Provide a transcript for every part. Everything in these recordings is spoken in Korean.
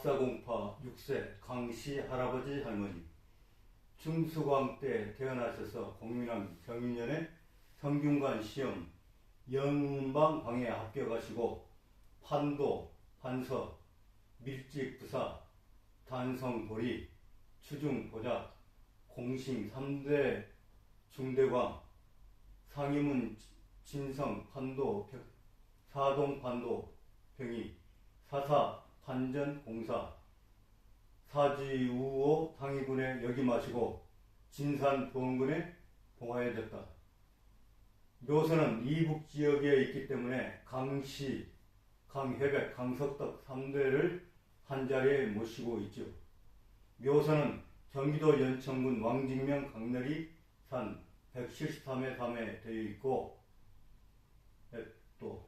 박사공파 6세 강씨 할아버지 할머니 중수광 때 태어나셔서 공민왕 경인년에 성균관 시험 영문방 방에 합격하시고 판도, 판서, 밀직 부사, 단성 도리, 추중 보작, 공신 3대 중대광, 상임은 진성 판도, 사동 판도 병이, 사사 판전 공사, 사지우오 당위군에 역임하시고 진산 보원군에 봉하여졌다. 묘소는 이북 지역에 있기 때문에 강씨, 강회백, 강석덕 3대를 한자리에 모시고 있죠. 묘소는 경기도 연천군 왕직명 강내리 산 173에 3에 되어 있고, 또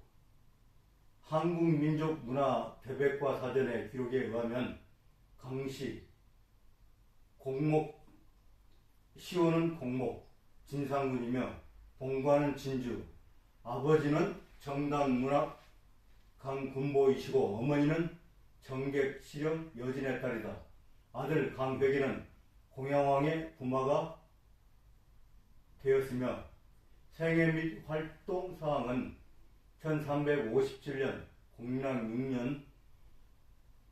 한국민족문화대백과 사전의 기록에 의하면 강씨, 공목, 시호는 공목, 진상군이며 본관은 진주, 아버지는 정당문학 강군보이시고 어머니는 정객 실형 여진의 딸이다. 아들 강백이는 공양왕의 부마가 되었으며 생애 및 활동 사항은 1357년 공민왕 6년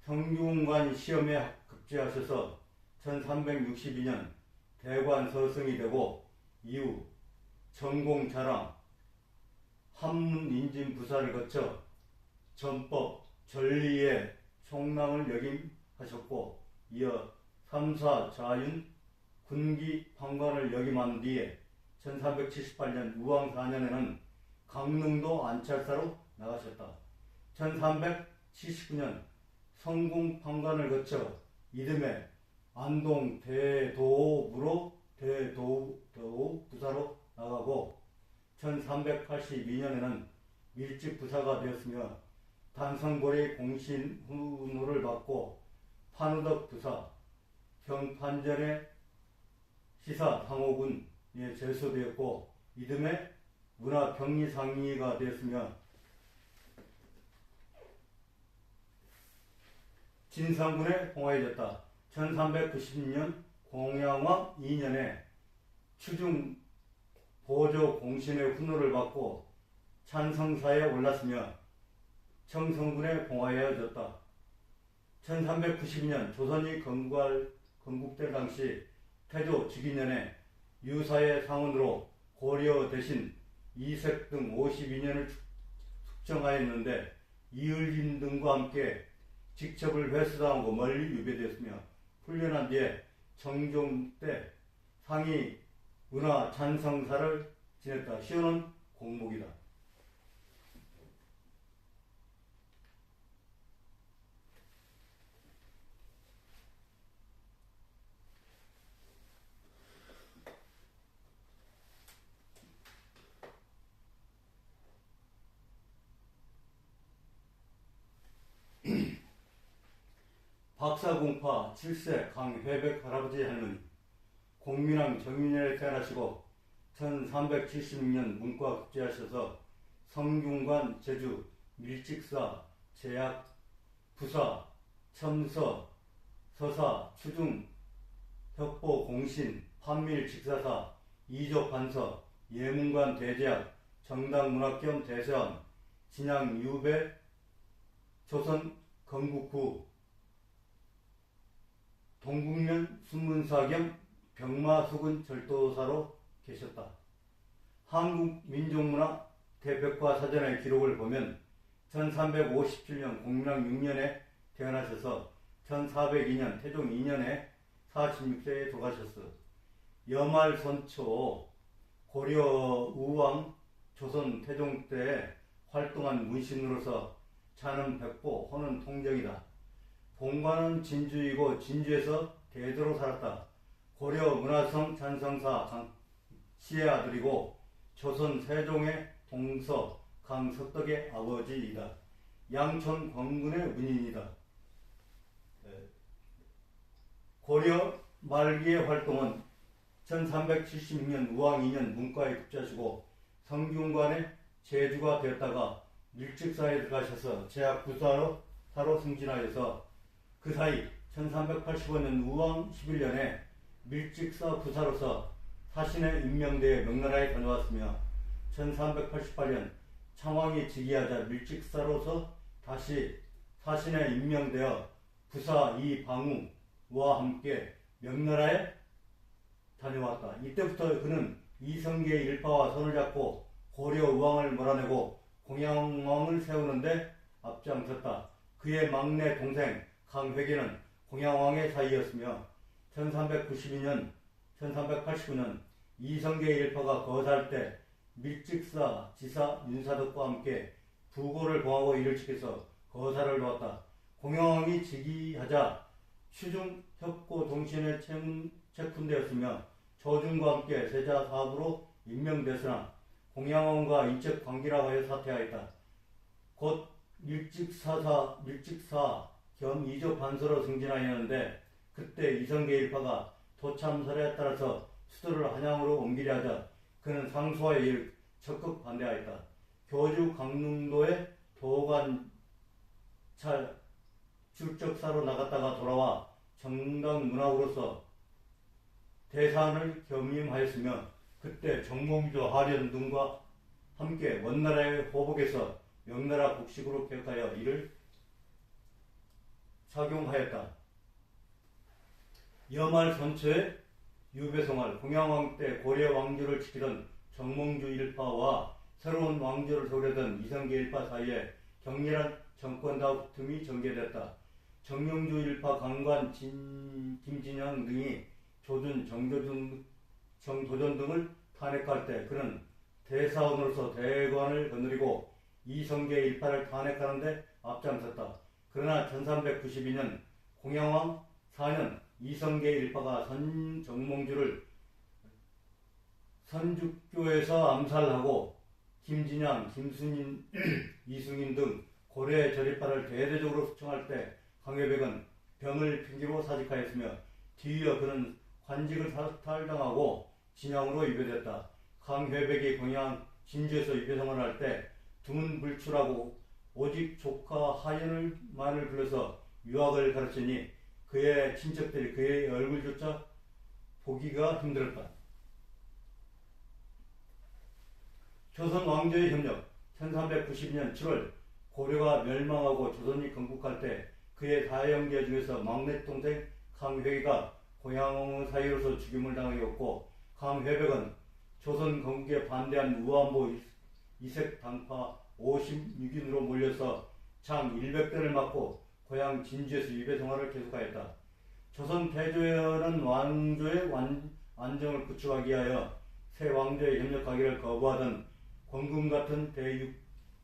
성균관 시험에 급제하셔서 1362년 대관 서승이 되고 이후 전공 자랑, 한문 인진 부사를 거쳐 전법, 전리의 총랑을 역임하셨고 이어 3사 자윤 군기 판관을 역임한 뒤에 1378년 우왕 4년에는 강릉도 안찰사로 나가셨다. 1379년 성궁 판관을 거쳐 이듬해 안동 대도부로 대도우 부사로 나가고 1382년에는 밀직 부사가 되었으며 단성고리 공신 훈호를 받고 판우덕 부사, 경판전의 시사 상호군에 제소되었고 이듬해 문화병리상리가 되었으며 진상군에 봉하여졌다. 1390년 공양왕 2년에 추중 보조 공신의 훈호를 받고 찬성사에 올랐으며 청성군에 봉하여졌다. 1392년 조선이 건국될 당시 태조 즉위년에 유사의 상원으로 고려 대신 이색 등 52년을 숙청하였는데 이을진 등과 함께 직첩을 회수당하고 멀리 유배되었으며 풀려난 뒤에 정종 때 상위 문화 찬성사를 지냈다. 시호는 공목이다. 박사공파 7세 강회백 할아버지 할머니 공민왕 정민년에 태어나시고 1376년 문과 급제하셔서 성균관 제주 밀직사 제약 부사 첨서 서사 추중 혁보 공신 판밀 직사사 이조 판서 예문관 대제학 정당문학 겸 대세원 진양 유배 조선 건국후 동국면 순문사 겸 병마수군 절도사로 계셨다. 한국민족문화 대백과 사전의 기록을 보면 1357년 공민왕 6년에 태어나셔서 1402년 태종 2년에 46세에 돌아가셨어. 여말선초 고려 우왕 조선 태종 때 활동한 문신으로서 차는 백보, 호는 통정이다. 본관은 진주이고 진주에서 대도로 살았다. 고려 문화성 찬성사 강씨의 아들이고 조선 세종의 동서 강석덕의 아버지이다. 양촌 광군의 문인이다. 고려 말기의 활동은 1376년 우왕 2년 문과에 급제하시고 성균관의 제주가 되었다가 밀직사에 들어가셔서 제약부사로 승진하여서 그 사이 1385년 우왕 11년에 밀직사 부사로서 사신에 임명되어 명나라에 다녀왔으며 1388년 창왕이 즉위하자 밀직사로서 다시 사신에 임명되어 부사 이방우와 함께 명나라에 다녀왔다. 이때부터 그는 이성계의 일파와 손을 잡고 고려 우왕을 몰아내고 공양왕을 세우는데 앞장섰다. 그의 막내 동생 강회계는 공양왕의 사이였으며 1389년 이성계의 일파가 거사할 때 밀직사 지사 윤사덕과 함께 부고를 봉하고 이를 지켜서 거사를 놓았다. 공양왕이 즉위하자 추중 협고 동신에 체품되었으며 조준과 함께 세자 사부로 임명됐으나 공양왕과 인적 관계라고 하여 사퇴하였다. 곧 밀직사 겸 이조 반서로 승진하였는데 그때 이성계 일파가 도참설에 따라서 수도를 한양으로 옮기려 하자 그는 상소하여 이를 적극 반대하였다. 교주 강릉도에 도관 출적사로 나갔다가 돌아와 정당 문학으로서 대사안을 겸임하였으며 그때 정몽주 하련 등과 함께 원나라의 호복에서 명나라 국식으로 개혁하여 이를 착용하였다. 여말 선처에 유배송할 공양왕 때 고려 왕조를 지키던 정몽주 일파와 새로운 왕조를 세우려던 이성계 일파 사이에 격렬한 정권 다툼이 전개됐다. 정명주 일파 강관 김진양 등이 조준 정도전 등을 탄핵할 때 그는 대사원으로서 대관을 거느리고 이성계 일파를 탄핵하는데 앞장섰다. 그러나 1392년 공양왕 4년 이성계 일파가 정몽주를 선죽교에서 암살하고 김진양, 김순인, 이승인 등 고려의 저리파를 대대적으로 숙청할 때 강회백은 병을 핑계로 사직하였으며 뒤이어 그는 관직을 탈당하고 진양으로 유배됐다. 강회백이 공양 진주에서 유배생활을 할 때 두문불출하고 오직 조카 하연을만을 불러서 유학을 가르치니 그의 친척들이 그의 얼굴조차 보기가 힘들었다. 조선 왕조의 협력 1392년 7월 고려가 멸망하고 조선이 건국할 때 그의 다형제 중에서 막내 동생 강회가 공양왕 사이로서 죽임을 당하였고 강회백은 조선 건국에 반대한 우한보 이색 당파 56인으로 몰려서 장 100대를 맞고 고향 진주에서 유배 생활을 계속하였다. 조선 태조에는 왕조의 안정을 구축하기 위하여 새 왕조에 협력하기를 거부하던 권금 같은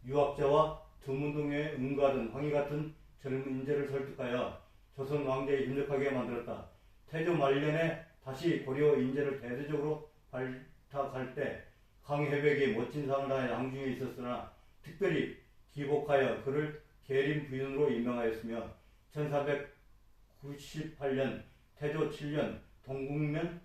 대유학자와 두문동에 응가하던 황희 같은 젊은 인재를 설득하여 조선 왕조에 협력하게 만들었다. 태조 말년에 다시 고려 인재를 대대적으로 발탁할 때 강회백이 멋진 상을 당해 양중에 있었으나 특별히 기복하여 그를 계림 부윤으로 임명하였으며 1498년 태조 7년 동국면도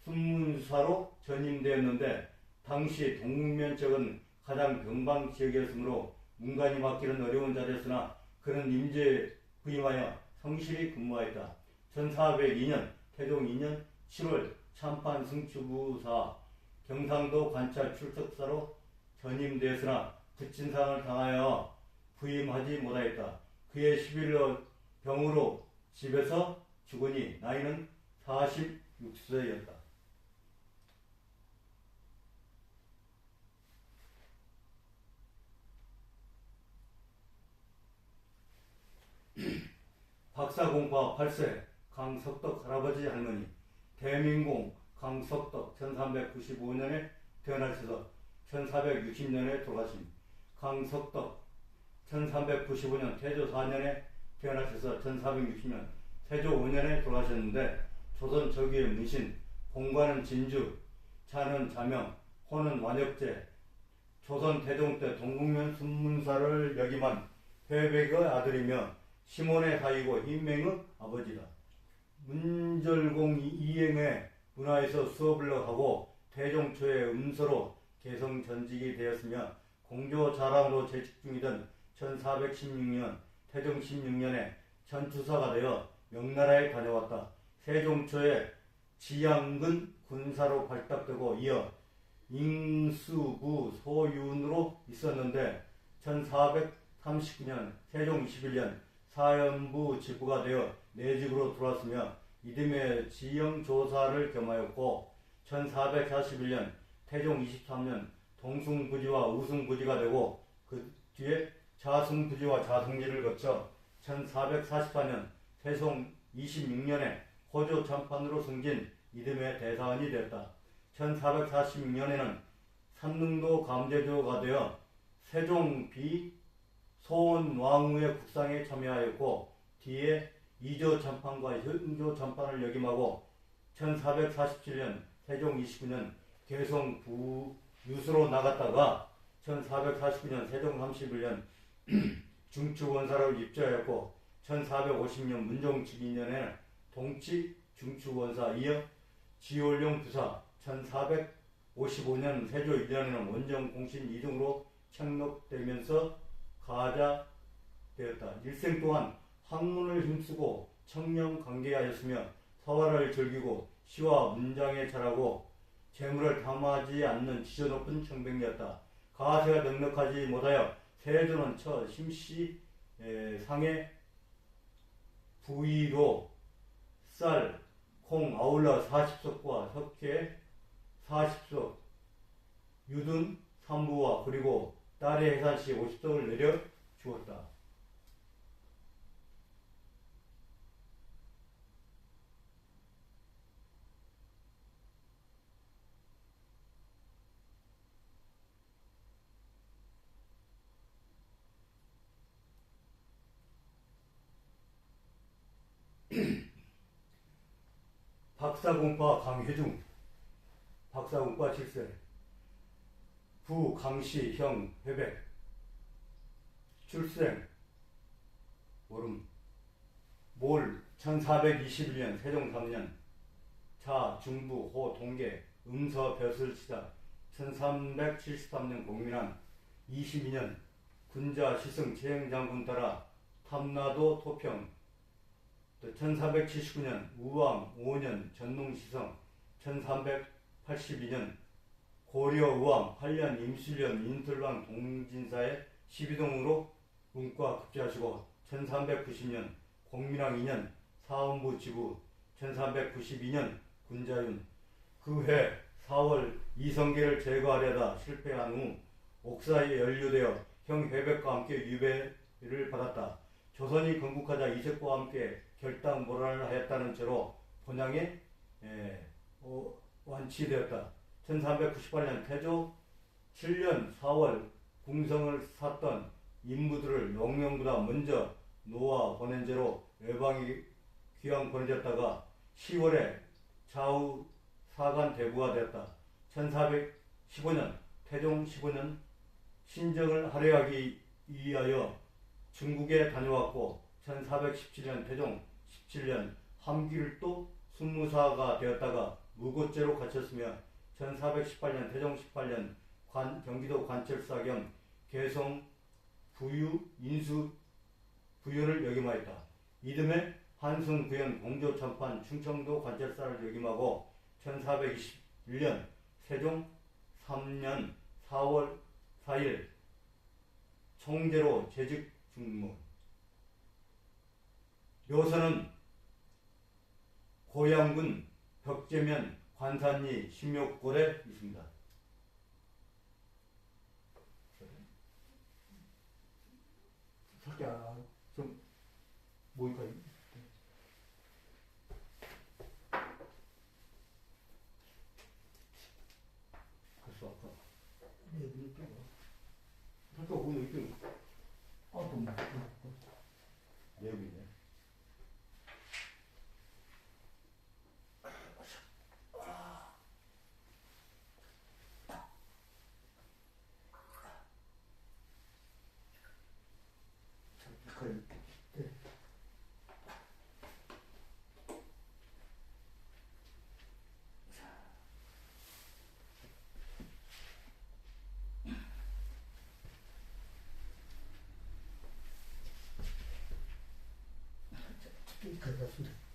순문사로 전임되었는데 당시 동국면 쪽은 가장 병방 지역이었으므로 문관이 맡기는 어려운 자리였으나 그는 임제 부임하여 성실히 근무하였다. 1402년 태종 2년 7월 참판 승추부사 경상도 관찰 출석사로 전임되었으나 부친상을 당하여 부임하지 못하였다. 그의 11월 병으로 집에서 죽으니 나이는 46세였다. 박사공파 8세 강석덕 할아버지 할머니 대민공 강석덕 1395년에 태어나셔서 1460년에 돌아가신 강석덕 1395년 태조 4년에 태어나셔서 1460년 태조 5년에 돌아가셨는데 조선 저기의 문신, 공관은 진주, 자는 자명, 호는 완역제, 조선 태종 때 동국면 순문사를 역임한 회백의 아들이며 시몬의 사이고 흰맹의 아버지다. 문절공 이행의 문화에서 수업을 하고 태종 초에 음서로 개성 전직이 되었으며 공조 자랑으로 재직 중이던 1416년 태종 16년에 전투사가 되어 명나라에 다녀왔다. 세종 초에 지양근 군사로 발탁되고 이어 인수부 소윤으로 있었는데 1439년 세종 21년 사연부 지부가 되어 내직으로 들어왔으며 이듬해 지형조사를 겸하였고 1441년 태종 23년 동숭부지와 우승부지가 되고 그 뒤에 자승부지와 자승지를 거쳐 1444년 세종 26년에 호조 참판으로 승진 이듬해 대사원이 되었다. 1446년에는 산릉도 감제조가 되어 세종 소원 왕후의 국상에 참여하였고 뒤에 이조 참판과 현조 참판을 역임하고 1447년 세종 29년 개성 부유수로 나갔다가 1449년 세종 31년 중추원사로 입주하였고 1450년 문종 12년에는 동치 중추원사 이어 지올령 부사 1455년 세조 1년에는 원정 공신 2등으로 책록되면서 가자되었다. 일생 동안 학문을 힘쓰고 청렴관계하였으며 서화를 즐기고 시와 문장에 잘하고 재물을 탐하지 않는 지저 높은 청백이었다. 가세가 넉넉하지 못하여 세조는 처 심씨 상의 부위로 쌀, 콩 아울러 40석과 석회 40석, 유둔 3부와 그리고 딸의 해산시 50석을 내려 주었다. 박사공파 강혜중, 박사공파 7세, 부 강씨 형 회백, 출생 모름, 몰 1421년 세종 3년 자 중부 호 동계 음서 벼슬 시작 1373년 공민한 22년 군자 시승 체행장군 따라 탐나도 토평 1479년 우왕 5년 전농시성 1382년 고려 우왕 8년 임술년 인틀왕 동진사의 12동으로 문과 급제하시고 1390년 공민왕 2년 사원부 지부 1392년 군자윤 그 해 4월 이성계를 제거하려다 실패한 후 옥사에 연루되어 형 회백과 함께 유배를 받았다. 조선이 건국하자 이색과 함께 결당 모란을 하였다는 죄로 본향에 완치되었다. 1398년 태조 7년 4월 궁성을 샀던 인부들을 용령보다 먼저 놓아 보낸 죄로 외방이 귀양 보내졌다가 10월에 좌우 사간 대부가 되었다. 1415년 태종 15년 신정을 할애하기 위하여 중국에 다녀왔고 1417년 태종 17년 함길도 순무사가 되었다가 무고죄로 갇혔으며 1418년 태종 18년 경기도 관철사 겸 개성 부유 인수 부유를 역임하였다. 이듬해 한승 부연 공조 참판 충청도 관철사를 역임하고 1421년 세종 3년 4월 4일 총재로 재직 중무. 묘선은 고양군 벽제면 관산리 심욕골에 있습니다. 살짝 좀 뭐니까 할수 없어. 살짝 보면 이렇게 좀 내용이네. 그렇습니다.